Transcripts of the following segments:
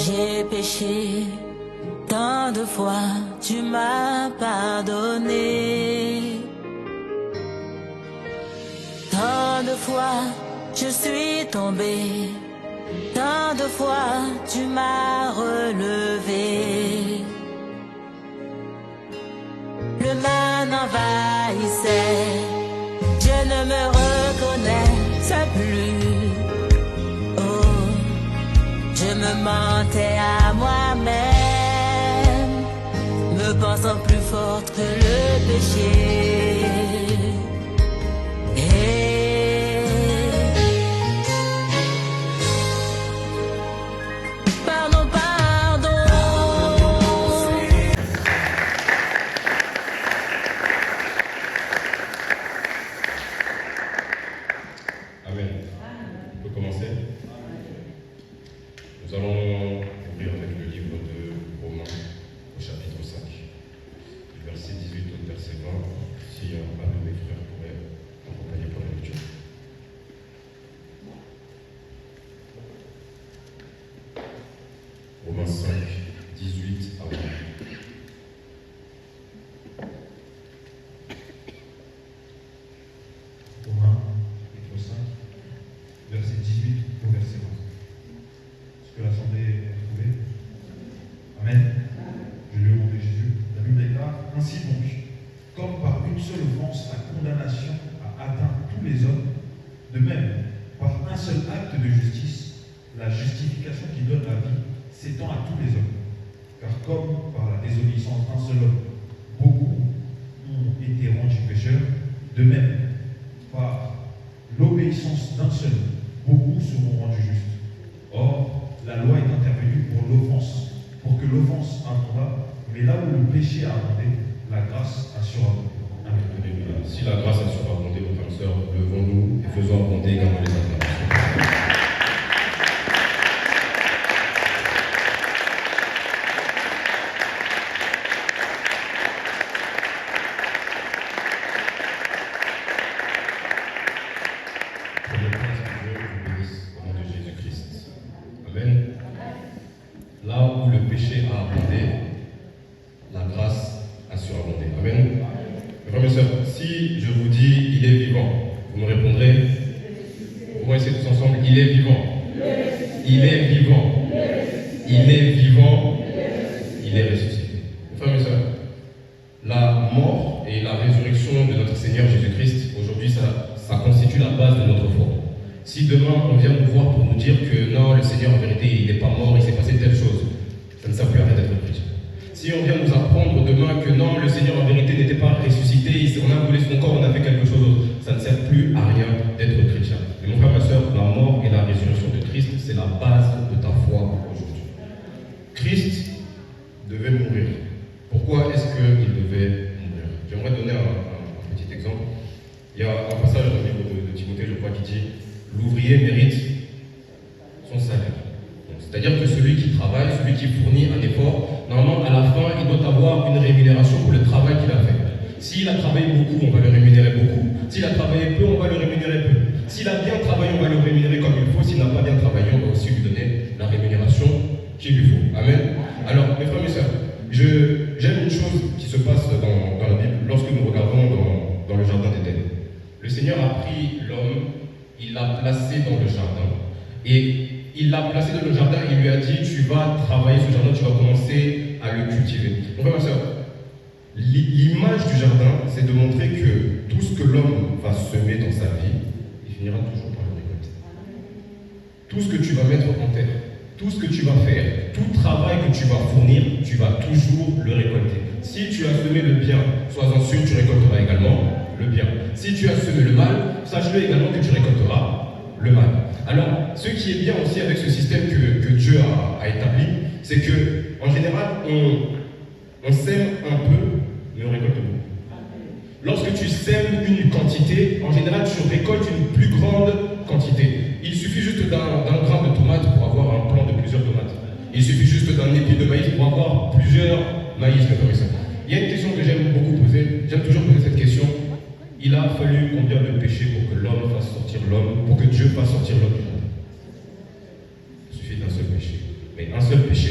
J'ai péché, tant de fois tu m'as pardonné. Tant de fois je suis tombé, tant de fois tu m'as relevé. Le mal m'envahissait, je ne me reconnaissais plus. Oh, je me mentais à moi-même, me pensant plus forte que le péché. Pardon, pardon. Amen. On peut commencer. Nous allons ouvrir avec le livre de Romains, au chapitre 5, du verset 18 au verset 20. Si un de mes frères pourrait m'accompagner pour la lecture. Romains 5, 18 à 20. Romains, chapitre 5, verset 18 au verset 20. Est-ce que l'Assemblée est trouvée? Amen. Je lis au nom de Jésus. La Bible déclare: ainsi donc, comme par une seule offense la condamnation a atteint tous les hommes, de même, par un seul acte de justice, la justification qui donne la vie s'étend à tous les hommes. Car comme par la désobéissance d'un seul homme, beaucoup ont été rendus pécheurs, de même, par l'obéissance d'un seul, beaucoup seront rendus justes. Or, la loi est intervenue pour l'offense, pour que l'offense abondât, mais là où le péché a abondé, la grâce a surabondé. Amen. Alléluia. Si la grâce a surabondé, mes frères et sœurs, levons-nous et faisons abonder également les acclamations. Prenez place, que Dieu vous bénisse au nom de Jésus-Christ. Amen. Là où le péché a abondé, la grâce a surabondé. Amen. Mes frères et sœurs, si je vous dis il est vivant, vous me répondrez. On va essayer tous ensemble. Il est vivant. Il est vivant. Il est vivant. Il est ressuscité. Mes frères et sœurs, la mort et la résurrection de notre Seigneur Jésus-Christ, aujourd'hui, ça constitue la base de notre foi. Si demain on vient nous voir pour nous dire que non, le Seigneur en vérité il n'est pas mort, il s'est passé telle chose, ça ne sert plus à rien d'être chrétien. Si on vient nous apprendre demain que non, le Seigneur en vérité n'était pas ressuscité, on a volé son corps, on a fait quelque chose d'autre, ça ne sert plus à rien d'être chrétien. Et mon frère, ma soeur, la mort et la résurrection de Christ, c'est la base de ta foi aujourd'hui. Christ devait mourir. Pourquoi est-ce qu'il devait mourir? J'aimerais donner un petit exemple. Il y a un passage dans le livre de Timothée, je crois, qui dit « L'ouvrier mérite son salaire ». C'est-à-dire que celui qui travaille, celui qui fournit un effort, normalement, à la fin, il doit avoir une rémunération pour le travail qu'il a fait. S'il a travaillé beaucoup, on va le rémunérer beaucoup. S'il a travaillé peu, on va le rémunérer peu. S'il a bien travaillé, on va le rémunérer comme il faut. S'il n'a pas bien travaillé, on va aussi lui donner la rémunération qu'il lui faut. Amen. Alors, mes frères et mes sœurs, j'aime une chose qui se passe dans la Bible lorsque nous regardons dans le jardin d'Éden. Le Seigneur a pris l'homme, il l'a placé dans le jardin, et il l'a placé dans le jardin, il lui a dit: tu vas travailler ce jardin, tu vas commencer à le cultiver. Mon frère, ma soeur, l'image du jardin, c'est de montrer que tout ce que l'homme va semer dans sa vie, il finira toujours par le récolter. Tout ce que tu vas mettre en terre, tout ce que tu vas faire, tout travail que tu vas fournir, tu vas toujours le récolter. Si tu as semé le bien, sois-en sûr, tu récolteras également le bien. Si tu as semé le mal, sache-le également que tu récolteras le mal. Alors, ce qui est bien aussi avec ce système que Dieu a établi, c'est que en général, on sème un peu, mais on récolte beaucoup. Lorsque tu sèmes une quantité, en général, tu récoltes une plus grande quantité. Il suffit juste d'un grain de tomate pour avoir un plant de plusieurs tomates. Il suffit juste d'un épi de maïs pour avoir plusieurs maïs. Il y a une question que j'aime beaucoup poser. J'aime toujours poser cette question. Il a fallu combien de péchés pour que l'homme fasse sortir l'homme, pour que Dieu fasse sortir l'homme du jardin? Il suffit d'un seul péché. Mais un seul péché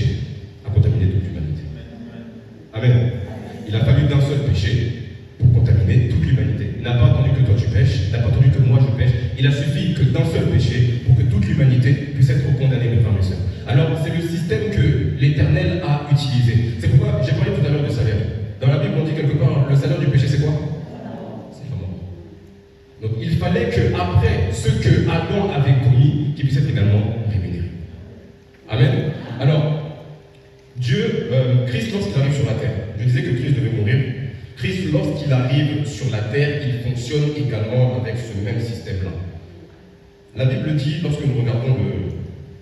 Il a suffi que d'un seul péché pour que toute l'humanité puisse être condamnée, mes frères et sœurs. Alors, c'est le système que l'Éternel a utilisé. C'est pourquoi j'ai parlé tout à l'heure de salaire. Dans la Bible, on dit quelque part, le salaire du péché, c'est quoi? C'est la mort. Donc, il fallait qu'après ce que Adam avait commis, qu'il puisse être également rémunéré. Amen. Alors, Christ, lorsqu'il arrive sur la terre, je disais que Christ devait mourir. Christ, lorsqu'il arrive sur la terre, il fonctionne également avec ce même système-là. La Bible dit, lorsque nous regardons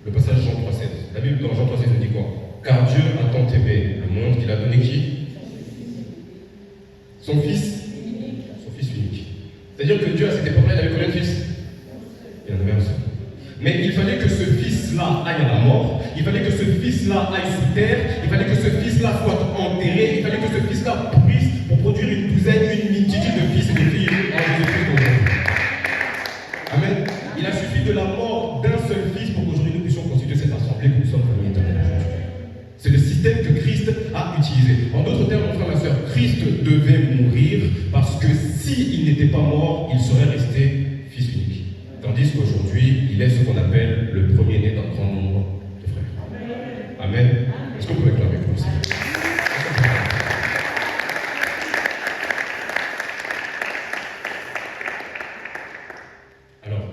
le passage Jean 3,16, la Bible dans Jean 3,16 nous dit quoi? Car Dieu a tant aimé le monde qu'il a donné qui? Son fils unique. C'est-à-dire que Dieu, à cette époque-là, il avait combien de fils? Il en avait un seul. Mais il fallait que ce fils-là aille à la mort, il fallait que ce fils-là aille sous terre, il fallait que ce fils-là soit enterré, il fallait que ce fils-là pourrisse pour produire une douzaine, une multitude de fils et de filles en Jésus-Christ. Amen. Il a suffi de la mort d'un seul fils pour qu'aujourd'hui nous puissions constituer cette assemblée que nous sommes famille éternelle aujourd'hui. C'est le système que Christ a utilisé. En d'autres termes, mon frère, ma soeur, Christ devait mourir parce que s'il n'était pas mort, il serait resté fils unique. Tandis qu'aujourd'hui, il est ce qu'on appelle le premier-né d'un grand nombre de frères. Amen. Est-ce que vous pouvez acclamer pour le Seigneur? Alors,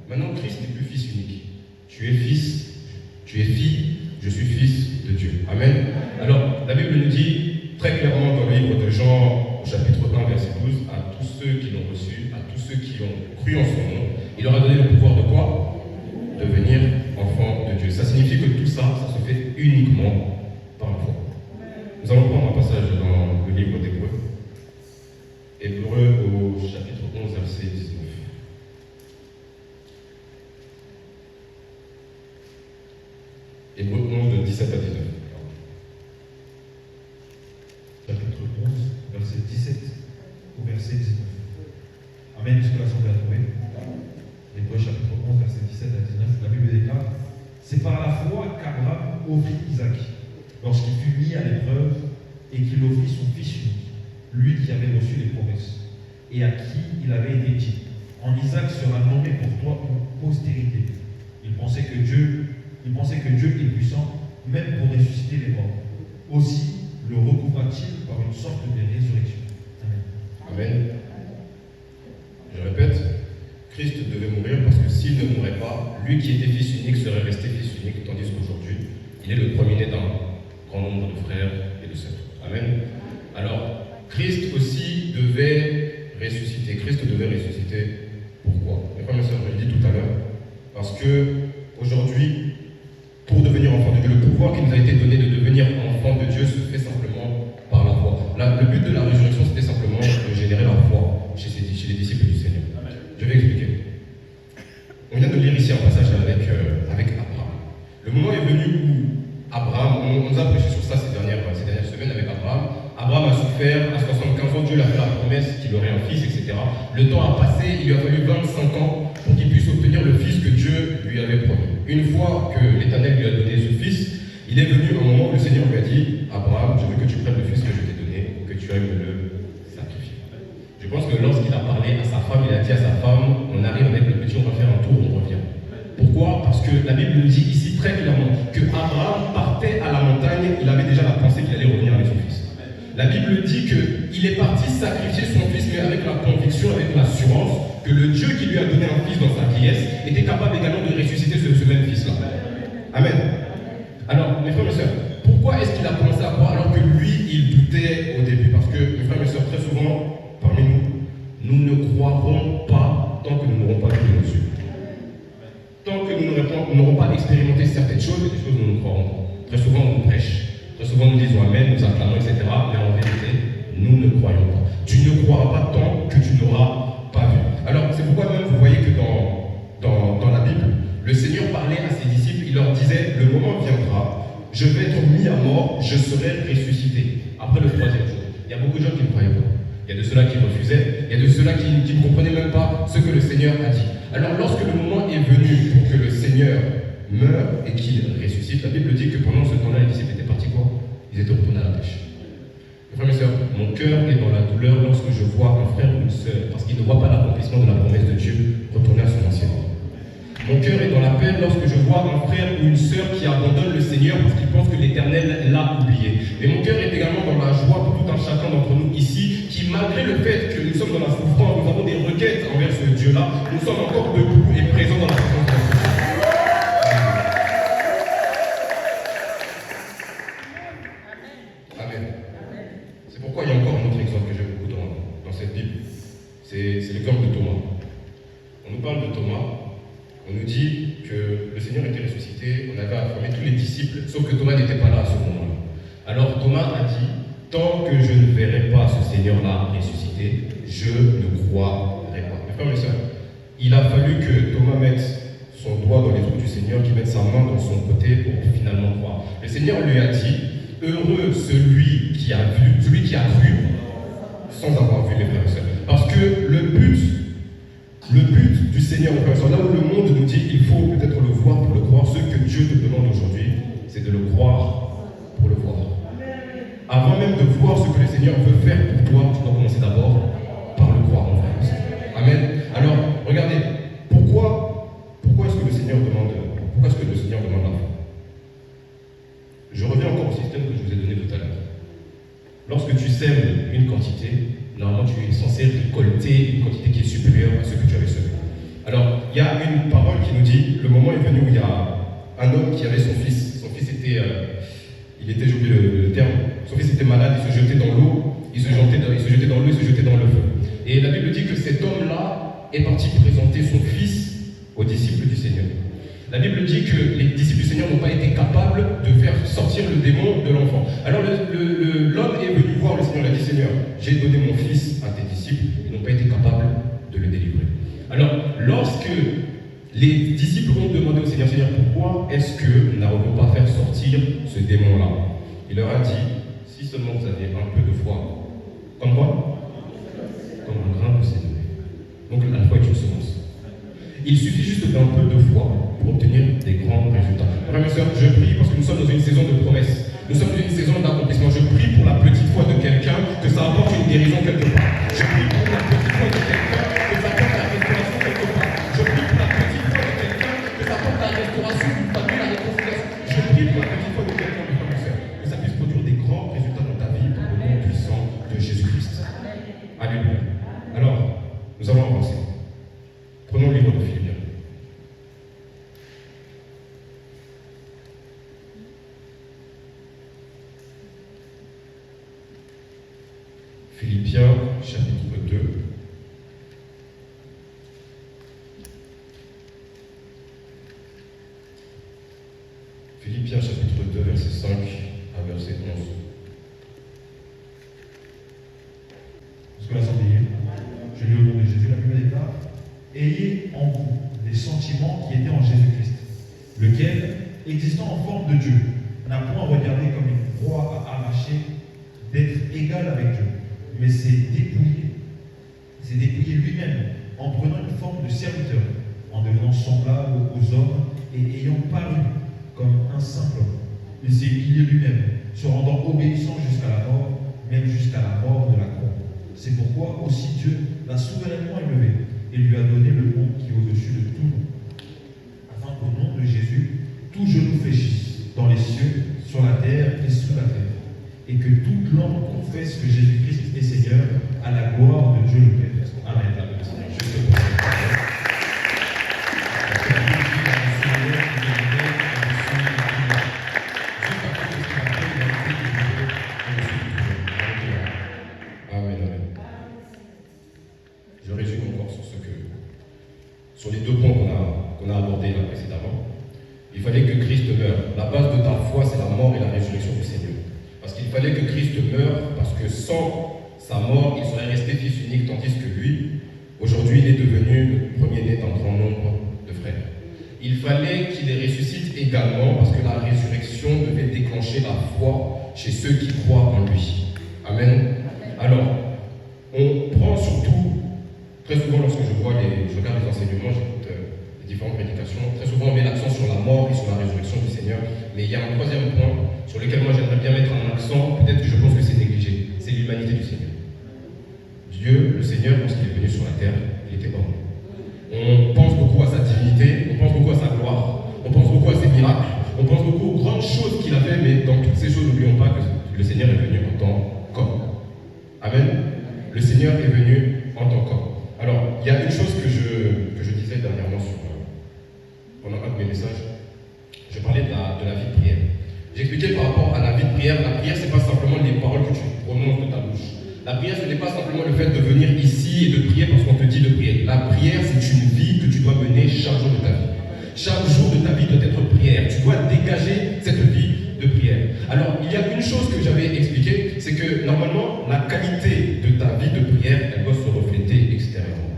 maintenant, Christ n'est plus fils unique. Tu es fils, tu es fille, je suis fils de Dieu. Amen. Alors, la Bible nous dit très clairement dans le livre de Jean, au chapitre 1, verset 12, à tous ceux qui l'ont reçu, à tous ceux qui ont cru en son nom, il leur a donné le pouvoir de quoi? Devenir enfants de Dieu. Ça signifie que tout ça, ça se fait uniquement par la foi. Nous allons prendre un passage dans le livre d'Hébreux. Hébreux au chapitre 11, verset 19. Hébreux 11, de 17 à 19. Chapitre 11, verset 17 au verset 19. Amen, jusque l'assemblée a trouvé. Hébreux chapitre 11, verset 17 à 19, la Bible déclare: c'est par la foi qu'Abraham offrit Isaac, lorsqu'il fut mis à l'épreuve, et qu'il offrit son fils unique, lui qui avait reçu les promesses, et à qui il avait été dit: en Isaac sera nommé pour toi une postérité. Il pensait que Dieu est puissant, même pour ressusciter les morts. Aussi le recouvra-t-il par une sorte de résurrection. Amen. Amen. Je répète, Christ devait mourir parce que s'il ne mourait pas, lui qui était fils unique serait resté fils unique, tandis qu'aujourd'hui, il est le premier-né d'un grand nombre de frères et de sœurs. Amen. Alors, Christ aussi devait ressusciter. Christ devait ressusciter. Pourquoi? Mes frères et sœurs, je l'ai dit tout à l'heure, parce que aujourd'hui, pour devenir enfant de Dieu, le pouvoir qui nous a été donné de devenir enfant de Dieu se fait simplement par la foi. Là, le but de la résurrection, c'était simplement de générer la foi chez les disciples du Seigneur. Je vais expliquer. On vient de lire ici un passage avec Abraham. Le moment est venu où Abraham, on nous a prêché sur ça ces dernières semaines avec Abraham. Abraham a souffert, à 75 ans, Dieu lui a fait la promesse qu'il aurait un fils, etc. Le temps a passé, il lui a fallu 25 ans pour qu'il puisse obtenir le fils que Dieu lui avait promis. Une fois que l'Éternel lui a donné ce fils, il est venu un moment où le Seigneur lui a dit: Abraham, je veux que tu prennes le fils que je t'ai donné, que tu ailles me le sacrifier. Je pense que lorsqu'il a parlé à sa femme, il a dit à sa femme: on arrive avec le petit, on va faire un tour, on revient. Pourquoi? Parce que la Bible nous dit ici très clairement que Abraham partait à la montagne, il avait déjà la pensée qu'il allait revenir avec son fils. La Bible dit qu'il est parti sacrifier son fils, mais avec la conviction, avec l'assurance que le Dieu qui lui a donné un fils dans sa vieillesse était capable également de ressusciter ce même fils-là. Amen. Alors, mes frères et sœurs, pourquoi est-ce qu'il a commencé à croire alors que lui, il doutait au début? Parce que, mes frères et sœurs, très souvent, parmi nous ne croirons pas tant que nous n'aurons pas vu nos yeux. Tant que nous n'aurons pas expérimenté certaines choses, et des choses nous ne croirons pas. Très souvent, on nous prêche. Très souvent, nous disons Amen, nous acclamons, etc. Mais en vérité, nous ne croyons pas. Tu ne croiras pas tant que tu n'auras pas vu. Alors, c'est pourquoi même vous voyez que dans la Bible, le Seigneur parlait à ses disciples, il leur disait: le moment viendra, je vais être mis à mort, je serai ressuscité. Après le troisième jour. Il y a beaucoup de gens qui ne croyaient pas. Il y a de ceux-là qui refusaient, il y a de ceux-là qui ne comprenaient même pas ce que le Seigneur a dit. Alors, lorsque le moment est venu pour que le Seigneur meure et qu'il ressuscite, la Bible dit que pendant ce temps-là, les disciples étaient partis quoi? Ils étaient retournés à la pêche. Frères et sœurs, mon cœur est dans la douleur lorsque je vois un frère ou une sœur, parce qu'il ne voit pas l'accomplissement de la promesse de Dieu, retourner à son ancienne vie. Mon cœur est dans la peine lorsque je vois un frère ou une sœur qui abandonne le Seigneur parce qu'il pense que l'Éternel l'a oublié. Mais mon cœur est également dans la joie pour tout un chacun d'entre nous ici, qui malgré le fait que nous sommes dans la souffrance, nous avons des requêtes envers ce Dieu-là, nous sommes encore debout et présents dans la présence de Dieu. Amen. C'est pourquoi il y a encore un autre exemple que j'aime beaucoup dans cette Bible. C'est l'exemple de Thomas. On nous parle de Thomas. On nous dit que le Seigneur était ressuscité, on avait affirmé tous les disciples, sauf que Thomas n'était pas là à ce moment-là. Alors Thomas a dit, tant que je ne verrai pas ce Seigneur-là ressuscité, je ne croirai pas. Mes frères et sœurs, il a fallu que Thomas mette son doigt dans les trous du Seigneur, qu'il mette sa main dans son côté pour finalement croire. Le Seigneur lui a dit, heureux celui qui a vu, celui qui a cru, sans avoir vu, mes frères et sœurs. Parce que le but du Seigneur, là où le monde nous dit qu'il faut peut-être le voir pour le croire, ce que Dieu te demande aujourd'hui, c'est de le croire pour le voir. Avant même de voir ce que le Seigneur veut faire pour toi, tu dois commencer d'abord par le croire, mon frère. Amen. Alors, regardez, pourquoi est-ce que le Seigneur demande la foi? Je reviens encore au système que je vous ai donné tout à l'heure. Lorsque tu sèmes une quantité, normalement tu es censé récolter une quantité qui est supérieure à ce que tu avais semé. Alors, il y a une parole qui nous dit, le moment est venu où il y a un homme qui avait son fils. Son fils était, j'ai oublié le terme, son fils était malade, il se jetait dans l'eau, il se jetait dans le feu. Et la Bible dit que cet homme-là est parti présenter son fils aux disciples du Seigneur. La Bible dit que les disciples du Seigneur n'ont pas été capables de faire sortir le démon de l'enfant. Alors l'homme est venu voir le Seigneur, il a dit, Seigneur, j'ai donné mon fils à tes disciples, ils n'ont pas été capables de le délivrer. Alors, lorsque les disciples ont demandé au Seigneur, Seigneur, pourquoi est-ce que nous n'arrivons pas à faire sortir ce démon-là? Il leur a dit, si seulement vous avez un peu de foi, comme quoi? Comme un grain de sénévé. Donc la foi est une semence. Il suffit juste d'un peu de foi pour obtenir des grands résultats. Frères et sœurs, je prie parce que nous sommes dans une saison de promesses. Nous sommes dans une saison d'accomplissement. Je prie pour la petite foi de quelqu'un que ça apporte une guérison quelque part. Je prie pour la petite foi de quelqu'un que ça apporte la restauration quelque part. Je prie pour la petite foi de quelqu'un que ça apporte la restauration d'une famille, la réconciliation. Je prie pour la petite foi de quelqu'un, mes frères et sœurs, que ça puisse produire des grands résultats dans ta vie par le nom puissant de Jésus-Christ. Alléluia. Alors, nous allons avancer. Prenons le livre de Philippiens. Philippiens, chapitre 2. Philippiens, chapitre 2, verset 5 à verset 11. Parce que l'Assemblée, je lis au nom de Jésus, la Bible déclare, ayez en vous les sentiments qui étaient en Jésus-Christ, lequel, existant en forme de Dieu, n'a point regardé comme une proie à arracher d'être égal avec Dieu, mais s'est dépouillé lui-même en prenant une forme de serviteur, en devenant semblable aux hommes et ayant paru comme un simple homme. Il s'est humilié lui-même, se rendant obéissant jusqu'à la mort, même jusqu'à la mort de la croix. C'est pourquoi aussi Dieu l'a souverainement élevé et lui a donné le nom qui est au-dessus de tout nom, afin qu'au nom de Jésus, tout genou fléchisse dans les cieux, sur la terre et sous la terre, et que toute langue confesse que Jésus-Christ est Seigneur, à la gloire de Dieu le Père. Amen. Je résume encore sur les deux points qu'on a abordés là précédemment. Il fallait que Christ meure. La base de ta foi, c'est la mort et la résurrection du Seigneur. Parce qu'il fallait que Christ meure, parce que sans sa mort, il serait resté fils unique, tandis que lui, aujourd'hui, il est devenu le premier-né d'un grand nombre de frères. Il fallait qu'il les ressuscite également, parce que la résurrection devait déclencher la foi chez ceux qui croient en lui. Amen. Alors, on prend surtout, très souvent lorsque je regarde les enseignements, j'écoute les différentes prédications, très souvent on met l'accent sur la mort et sur la résurrection du Seigneur, mais il y a un troisième point sur lequel moi j'aimerais bien mettre un accent, peut-être que je pense que c'est négligé, c'est l'humanité du Seigneur. Dieu, le Seigneur, lorsqu'il est venu sur la terre, il était homme. On pense beaucoup à sa divinité, on pense beaucoup à sa gloire, on pense beaucoup à ses miracles, on pense beaucoup aux grandes choses qu'il a fait, mais dans toutes ces choses, n'oublions pas que le Seigneur est venu en tant qu'homme. Amen. Le Seigneur est venu en tant qu'homme. Alors, il y a une chose que je disais dernièrement pendant un de mes messages. Je parlais de la vie de prière. J'expliquais par rapport à la vie de prière. La prière, ce n'est pas simplement les paroles que tu prononces de ta bouche. La prière, ce n'est pas simplement le fait de venir ici et de prier parce qu'on te dit de prier. La prière, c'est une vie que tu dois mener chaque jour de ta vie. Chaque jour de ta vie doit être prière. Tu dois dégager cette vie de prière. Alors, il y a une chose que j'avais expliquée, c'est que normalement, la qualité de ta vie de prière, elle doit se refléter extérieurement.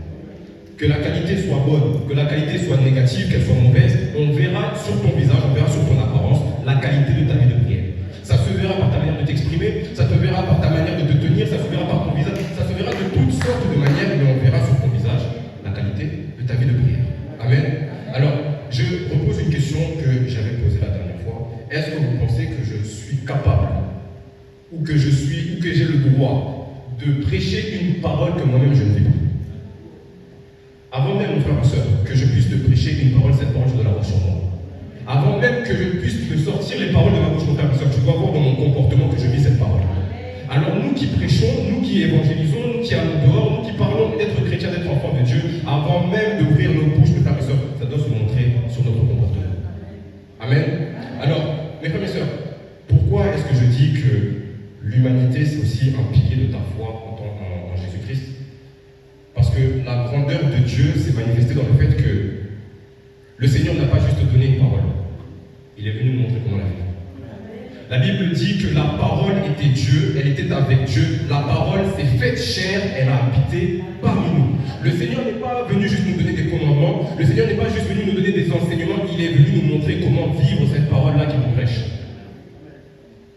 Que la qualité soit bonne, que la qualité soit négative, qu'elle soit mauvaise, on verra sur ton visage, on verra sur ton apparence la qualité de ta vie de prière. Ça se verra par ta manière de t'exprimer, ça se verra par ta manière de te tenir, ça se verra par ton visage, ça se verra de toutes sortes de manières, mais on verra sur ton visage la qualité de ta vie de prière. Amen. Alors, je repose une question que j'avais posée la dernière fois. Est-ce que vous pensez que je suis capable, ou que j'ai le droit de prêcher une parole que moi-même je ne vis pas? Avant même, mon frère, ma soeur, que je puisse te prêcher une parole, cette parole, je dois l'avoir sur moi. Avant même que je puisse te sortir les paroles de ma bouche, mon frère, ma soeur, tu dois voir dans mon comportement que je vis cette parole. Alors nous qui prêchons, nous qui évangélisons, nous qui allons dehors, nous qui parlons d'être chrétiens, d'être enfants de Dieu, avant même d'ouvrir nos bouches, mes frères, mes soeurs, ça doit se montrer sur notre comportement. Amen. Alors, mes frères, mes soeurs, pourquoi est-ce que je dis que l'humanité, c'est aussi un pilier de ta foi en Jésus-Christ? Parce que la grandeur de Dieu s'est manifestée dans le fait que le Seigneur n'a pas juste donné une parole. Il est venu nous montrer comment la vivre. La Bible dit que la parole était Dieu, elle était avec Dieu. La parole s'est faite chair, elle a habité parmi nous. Le Seigneur n'est pas venu juste nous donner des commandements. Le Seigneur n'est pas juste venu nous donner des enseignements. Il est venu nous montrer comment vivre cette parole-là qui nous prêche.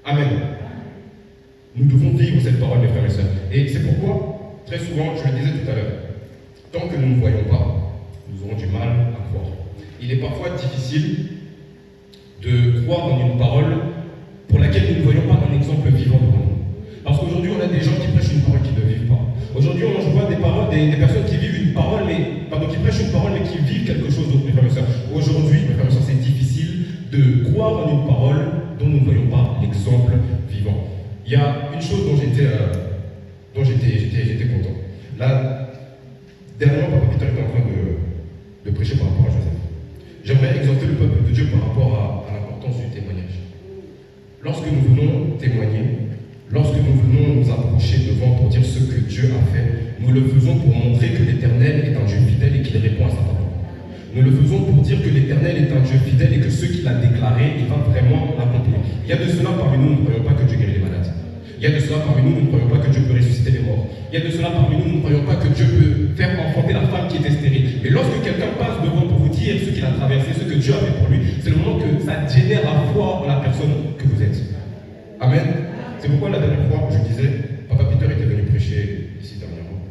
Amen. Nous devons vivre cette parole, mes frères et sœurs. Et c'est pourquoi, très souvent, je le disais tout à l'heure, tant que nous ne voyons pas, nous aurons du mal à croire. Il est parfois difficile de croire en une parole pour laquelle nous ne voyons pas un exemple vivant devant nous. Parce qu'aujourd'hui, on a des gens qui prêchent une parole qui ne vivent pas. Aujourd'hui, je vois des personnes qui vivent une parole, qui prêchent une parole, mais qui vivent quelque chose d'autre, mes frères et sœurs. Aujourd'hui, mes frères et sœurs, c'est difficile de croire en une parole dont nous ne voyons pas l'exemple vivant. Il y a une chose dont j'étais content. Là, dernièrement, Papa Peter était en train de prêcher par rapport à Joseph. J'aimerais exhorter le peuple de Dieu par rapport à l'importance du témoignage. Lorsque nous venons témoigner, lorsque nous venons nous approcher devant pour dire ce que Dieu a fait, nous le faisons pour montrer que l'Éternel est un Dieu fidèle et qu'il répond à sa parole. Nous le faisons pour dire que l'Éternel est un Dieu fidèle et que ce qu'il a déclaré, il va vraiment l'accomplir. Il y a de cela parmi nous, nous ne croyons pas que Dieu guérit les malades. Il y a de cela parmi nous, nous ne croyons pas que Dieu peut ressusciter les morts. Il y a de cela parmi nous, nous ne croyons pas que Dieu peut faire enfanter la femme qui était stérile. Mais lorsque quelqu'un passe devant pour vous dire ce qu'il a traversé, ce que Dieu a fait pour lui, c'est le moment que ça génère la foi en la personne que vous êtes. Amen. C'est pourquoi la dernière fois, je disais, Papa Peter était venu prêcher ici dernièrement.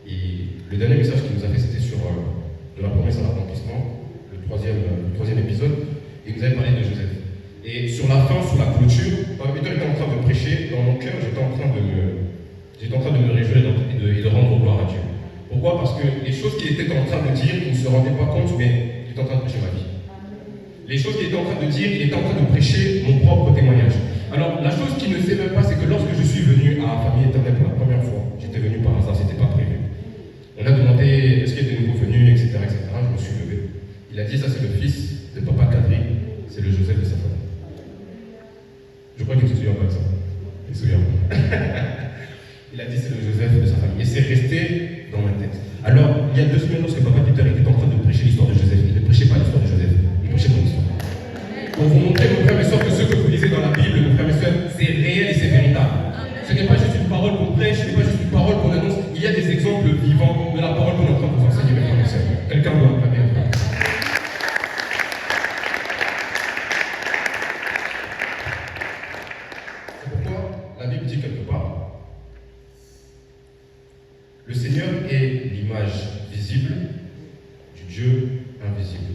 Et le dernier message qu'il nous a fait, c'était sur de la promesse à l'accomplissement, le troisième épisode. Il nous avait parlé de Joseph. Et sur la fin, sur la clôture, Papa Peter était en train de prêcher. Dans mon cœur, j'étais en train de me réjouir et de rendre gloire à Dieu. Pourquoi? Parce que les choses qu'il était en train de dire, il ne se rendait pas compte, mais il était en train de prêcher ma vie. Les choses qu'il était en train de dire, il était en train de prêcher mon propre témoignage. Alors, la chose qu'il ne sait même pas, c'est que lorsque je suis venu à la famille éternelle pour la première fois, j'étais venu par hasard, c'était pas prévu. On a demandé est-ce qu'il y a des nouveaux venus, etc., etc. Je me suis levé. Il a dit ça, c'est le fils de Papa Kadri, c'est le Joseph de sa famille. Je crois qu'il ne se souvient pas de ça. Il se souvient pas. Il a dit c'est le Joseph de sa famille. Et c'est resté dans ma tête. Alors, il y a 2 semaines, lorsque Papa Peter était en train de prêcher l'histoire de Joseph, il ne prêchait pas l'histoire de Joseph, il prêchait mon histoire. Pour vous montrer, mon frère et soeur, que ce que vous lisez dans la Bible, mon frère et soeur, c'est réel et c'est véritable. Ce n'est pas juste une parole qu'on prêche, ce n'est pas juste une parole qu'on annonce. Il y a des exemples vivants de la parole qu'on est en train de vous enseigner, mes frères et sœurs. Quelqu'un doit acclamer un frère. C'est pourquoi la Bible dit quelque part, le Seigneur est l'image visible du Dieu invisible.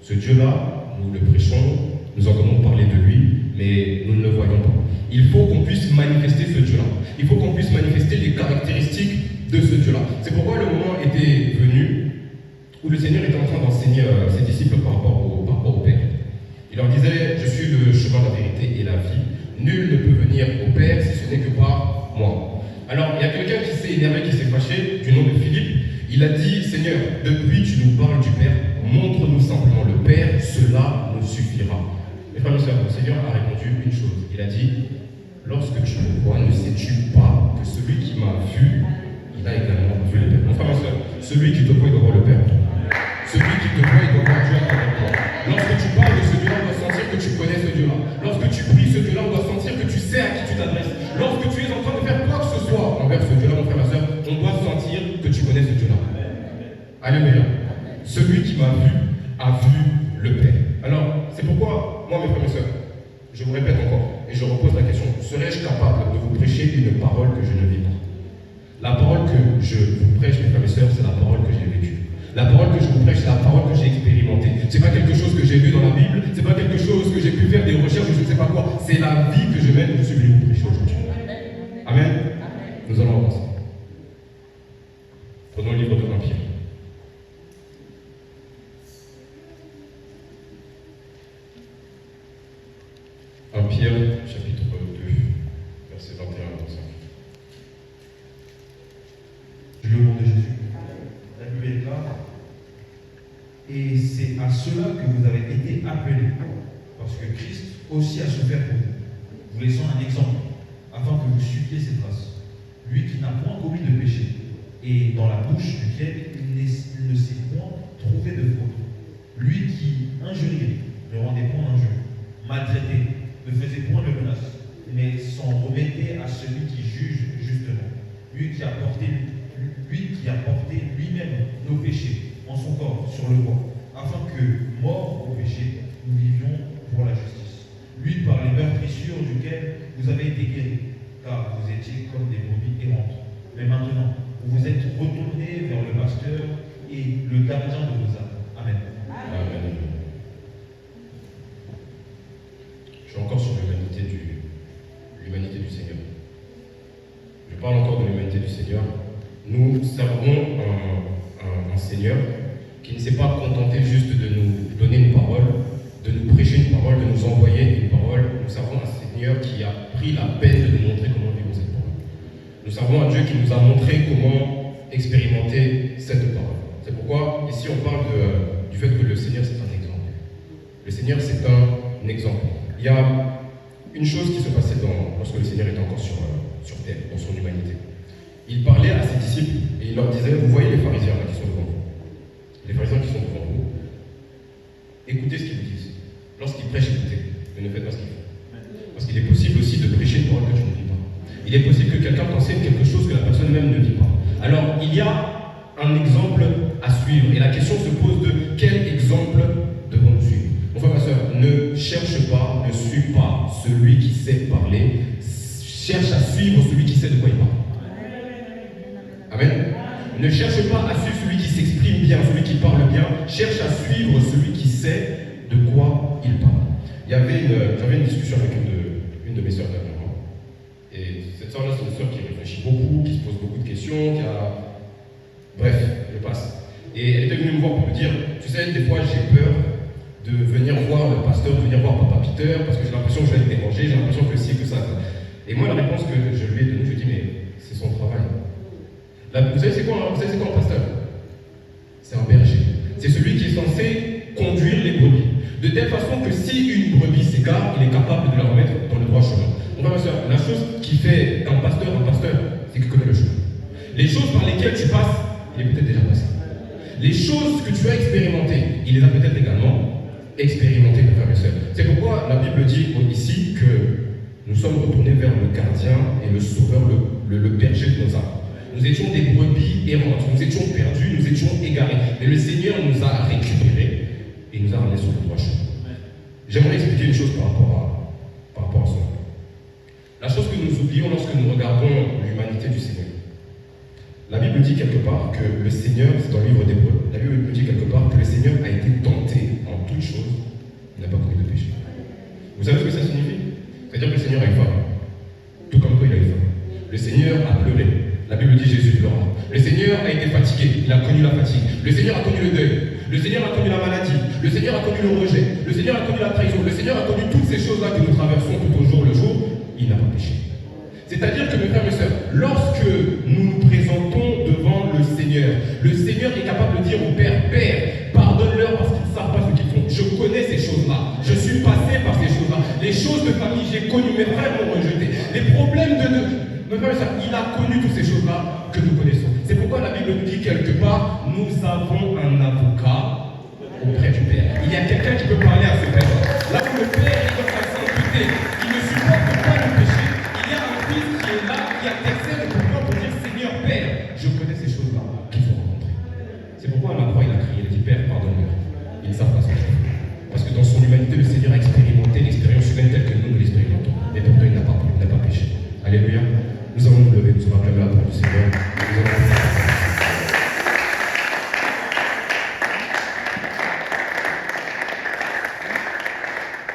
Ce Dieu-là, nous le prêchons, nous entendons parler de lui, mais nous ne le voyons pas. Il faut qu'on puisse manifester ce Dieu-là. Il faut qu'on puisse manifester les caractéristiques de ce Dieu-là. C'est pourquoi le moment était venu où le Seigneur était en train d'enseigner ses disciples par rapport au Père. Il leur disait, je suis le chemin, la vérité et la vie. Nul ne peut venir au Père si ce n'est que par moi. Alors, il y a quelqu'un qui s'est énervé, qui s'est fâché, du nom de Philippe. Il a dit, Seigneur, depuis tu nous parles du Père, montre-nous simplement le Père, cela nous suffira. Mes frères et sœurs, le Seigneur a répondu une chose. Il a dit, lorsque tu me vois, ne sais-tu pas que celui qui m'a vu, il a également vu le Père. Mon frère, ma sœur, celui qui te voit, il doit voir le Père. Celui qui te voit, il doit voir Dieu à travers toi. Lorsque tu parles de ce Dieu-là, on doit sentir que tu connais ce Dieu-là. Lorsque tu pries ce Dieu-là, on doit sentir que tu sais à qui tu t'adresses. Lorsque tu es en train de faire quoi que ce soit envers ce Dieu-là, mon frère, ma sœur, on doit sentir que tu connais ce Dieu-là. Alléluia. Celui qui m'a vu a vu le Père. Alors, c'est pourquoi, moi, mes frères et sœurs, je vous répète encore, et je repose la question, serais-je capable de vous prêcher une parole que je ne vis pas? La parole que je vous prêche, mes frères et sœurs, c'est la parole que j'ai vécue. La parole que je vous prêche, c'est la parole que j'ai expérimentée. C'est pas quelque chose que j'ai vu dans la Bible, c'est pas quelque chose que j'ai pu faire des recherches, je ne sais pas quoi. C'est la vie que je mène, je suis venu vous prêcher aujourd'hui. Amen. Nous allons avancer. Prenons le livre de 1 Pierre. 1 Pierre, chapitre 2, versets 21 à 25. Je lis au nom de Jésus. La Bible est là. Et c'est à cela que vous avez été appelés, parce que Christ aussi a souffert pour vous, vous laissant un exemple, afin que vous suiviez ses traces. Lui qui n'a point commis de péché, et dans la bouche duquel il ne s'est point trouvé de faute. Lui qui injuriait, ne rendait point d'injure, maltraitait, ne faisait point de menace, mais s'en remettait à celui qui juge justement. Lui qui a porté lui-même nos péchés en son corps sur le bois, afin que, morts au péché, nous vivions pour la justice. Lui par les meurtrissures duquel vous avez été guéris, car vous étiez comme des brebis errantes. Mais maintenant, vous êtes retournés vers le pasteur et le gardien de vos âmes. Amen. Amen. Je suis encore sur l'humanité du Seigneur. Je parle encore de l'humanité du Seigneur. Nous servons un Seigneur qui ne s'est pas contenté juste de nous donner une parole, de nous prêcher une parole, de nous envoyer une parole. Nous servons un Seigneur qui a pris la peine de nous montrer comment vivre cette parole. Nous servons un Dieu qui nous a montré comment expérimenter cette parole. C'est pourquoi ici on parle du fait que le Seigneur c'est un exemple. Le Seigneur c'est un exemple. Il y a une chose qui se passait lorsque le Seigneur était encore sur terre, dans son humanité. Il parlait à ses disciples et il leur disait, vous voyez les pharisiens là qui sont devant vous. Les pharisiens qui sont devant vous, écoutez ce qu'ils vous disent. Lorsqu'ils prêchent, écoutez, mais ne faites pas ce qu'ils font. Parce qu'il est possible aussi de prêcher une parole que tu ne vis pas. Il est possible que quelqu'un t'enseigne quelque chose que la personne même ne vit pas. Alors, il y a un exemple à suivre. Et la question se pose de quel exemple devons-nous suivre? Mon frère, ma soeur, ne cherche pas, ne suis pas celui qui sait parler. Cherche à suivre celui qui sait de quoi il parle. Amen. Ne cherche pas à suivre celui qui s'exprime bien, celui qui parle bien. Cherche à suivre celui qui sait de quoi il parle. J'avais une discussion avec une de mes sœurs dernièrement. Et cette sœur-là, c'est une sœur qui réfléchit beaucoup, qui se pose beaucoup de questions, Bref, je passe. Et elle était venue me voir pour me dire, tu sais, des fois j'ai peur de venir voir le pasteur, de venir voir Papa Peter, parce que j'ai l'impression que je vais le déranger, j'ai l'impression que si, que ça. Et moi, la réponse que je lui ai donnée, je lui ai dit, mais c'est son travail. Vous savez c'est quoi un pasteur? C'est un berger. C'est celui qui est censé conduire les brebis. De telle façon que si une brebis s'égare, il est capable de la remettre dans le droit chemin. Mon frère, ma soeur, la chose qui fait d'un pasteur un pasteur, c'est qu'il connaît le chemin. Les choses par lesquelles tu passes, il est peut-être déjà passé. Les choses que tu as expérimentées, il les a peut-être également expérimentées, mes frères et sœurs. C'est pourquoi la Bible dit ici que nous sommes retournés vers le gardien et le sauveur, le berger de nos âmes. Nous étions des brebis errantes, nous étions perdus, nous étions égarés. Mais le Seigneur nous a récupérés et nous a ramenés sur le droit chemin. J'aimerais expliquer une chose par rapport à cela. La chose que nous oublions lorsque nous regardons l'humanité du Seigneur. La Bible dit quelque part que le Seigneur, c'est dans le livre d'Hébreux, la Bible dit quelque part que le Seigneur a été tenté en toutes choses, il n'a pas commis de péché. Vous savez ce que ça signifie? C'est-à-dire que le Seigneur a eu faim, tout comme toi il a eu faim. Le Seigneur a pleuré. La Bible dit Jésus pleura. Le Seigneur a été fatigué. Il a connu la fatigue. Le Seigneur a connu le deuil. Le Seigneur a connu la maladie. Le Seigneur a connu le rejet. Le Seigneur a connu la trahison. Le Seigneur a connu toutes ces choses-là que nous traversons tout au jour le jour. Il n'a pas péché. C'est-à-dire que mes frères et sœurs, lorsque nous nous présentons devant le Seigneur est capable de dire au Père, Père, pardonne-leur parce qu'ils ne savent pas ce qu'ils font. Je connais ces choses-là. Je suis passé par ces choses-là. Les choses de famille, j'ai connu, mes frères m'ont rejeté. Les problèmes mes frères et sœurs, il a connu toutes ces choses-là que nous connaissons. C'est pourquoi la Bible nous dit quelque part, nous avons un avocat auprès du Père. Il y a quelqu'un qui peut parler à ce Père. Là où le Père est dans sa sainteté,